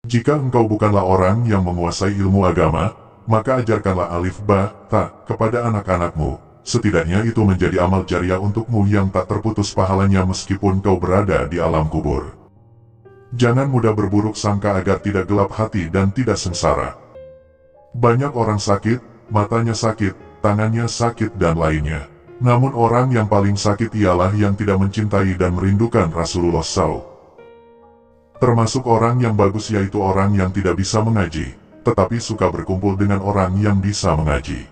Jika engkau bukanlah orang yang menguasai ilmu agama, maka ajarkanlah alif ba ta kepada anak-anakmu. Setidaknya itu menjadi amal jariah untukmu yang tak terputus pahalanya meskipun kau berada di alam kubur. Jangan mudah berburuk sangka agar tidak gelap hati dan tidak sengsara. Banyak orang sakit, matanya sakit, tangannya sakit dan lainnya. Namun orang yang paling sakit ialah yang tidak mencintai dan merindukan Rasulullah SAW. Termasuk orang yang bagus yaitu orang yang tidak bisa mengaji, tetapi suka berkumpul dengan orang yang bisa mengaji.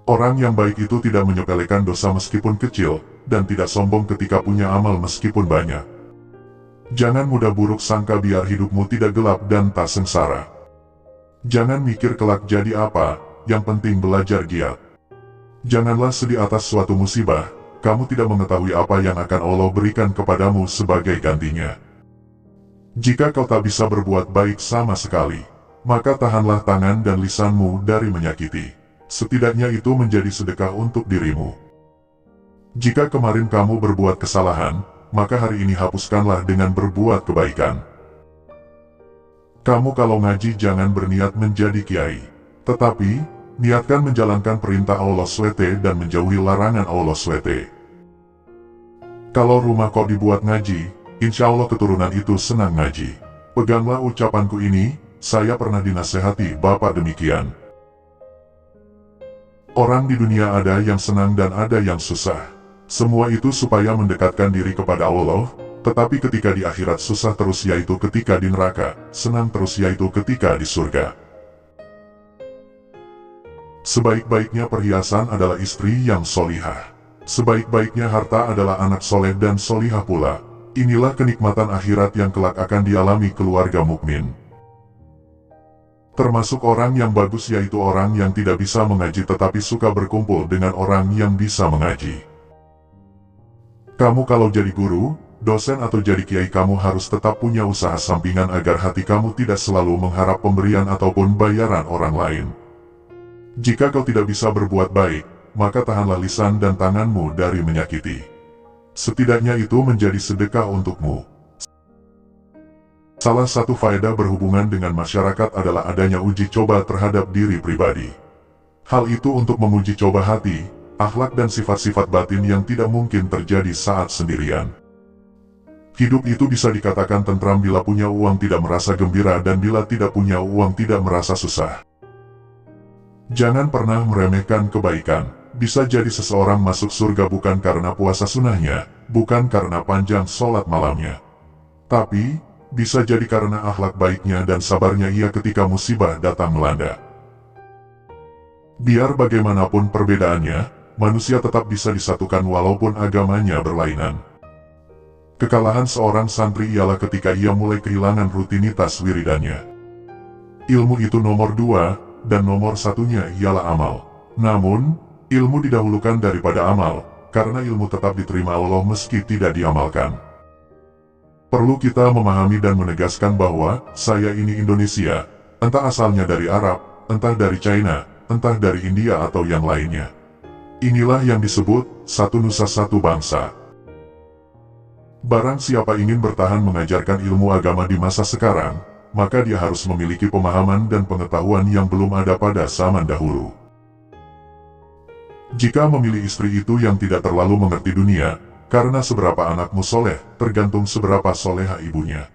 Orang yang baik itu tidak menyepelekan dosa meskipun kecil, dan tidak sombong ketika punya amal meskipun banyak. Jangan mudah buruk sangka biar hidupmu tidak gelap dan tak sengsara. Jangan mikir kelak jadi apa, yang penting belajar giat. Janganlah sedih atas suatu musibah, kamu tidak mengetahui apa yang akan Allah berikan kepadamu sebagai gantinya. Jika kau tak bisa berbuat baik sama sekali, maka tahanlah tangan dan lisanmu dari menyakiti. Setidaknya itu menjadi sedekah untuk dirimu. Jika kemarin kamu berbuat kesalahan, maka hari ini hapuskanlah dengan berbuat kebaikan. Kamu kalau ngaji jangan berniat menjadi kiai, tetapi niatkan menjalankan perintah Allah SWT dan menjauhi larangan Allah SWT. Kalau rumah kau dibuat ngaji, insya Allah keturunan itu senang ngaji. Peganglah ucapanku ini, saya pernah dinasehati Bapak demikian. Orang di dunia ada yang senang dan ada yang susah. Semua itu supaya mendekatkan diri kepada Allah, tetapi ketika di akhirat susah terus yaitu ketika di neraka, senang terus yaitu ketika di surga. Sebaik-baiknya perhiasan adalah istri yang solihah. Sebaik-baiknya harta adalah anak soleh dan solihah pula. Inilah kenikmatan akhirat yang kelak akan dialami keluarga mukmin. Termasuk orang yang bagus yaitu orang yang tidak bisa mengaji tetapi suka berkumpul dengan orang yang bisa mengaji. Kamu kalau jadi guru, dosen atau jadi kiai kamu harus tetap punya usaha sampingan agar hati kamu tidak selalu mengharap pemberian ataupun bayaran orang lain. Jika kau tidak bisa berbuat baik, maka tahanlah lisan dan tanganmu dari menyakiti. Setidaknya itu menjadi sedekah untukmu. Salah satu faedah berhubungan dengan masyarakat adalah adanya uji coba terhadap diri pribadi. Hal itu untuk menguji coba hati, akhlak dan sifat-sifat batin yang tidak mungkin terjadi saat sendirian. Hidup itu bisa dikatakan tentram bila punya uang tidak merasa gembira dan bila tidak punya uang tidak merasa susah. Jangan pernah meremehkan kebaikan. Bisa jadi seseorang masuk surga bukan karena puasa sunnahnya, bukan karena panjang sholat malamnya. Tapi, bisa jadi karena akhlak baiknya dan sabarnya ia ketika musibah datang melanda. Biar bagaimanapun perbedaannya, manusia tetap bisa disatukan walaupun agamanya berlainan. Kekalahan seorang santri ialah ketika ia mulai kehilangan rutinitas wiridannya. Ilmu itu nomor 2, dan nomor 1-nya ialah amal. Namun, ilmu didahulukan daripada amal, karena ilmu tetap diterima Allah meski tidak diamalkan. Perlu kita memahami dan menegaskan bahwa, saya ini Indonesia, entah asalnya dari Arab, entah dari China, entah dari India atau yang lainnya. Inilah yang disebut, satu nusa satu bangsa. Barang siapa ingin bertahan mengajarkan ilmu agama di masa sekarang, maka dia harus memiliki pemahaman dan pengetahuan yang belum ada pada zaman dahulu. Jika memilih istri itu yang tidak terlalu mengerti dunia, karena seberapa anakmu soleh, tergantung seberapa soleha ibunya.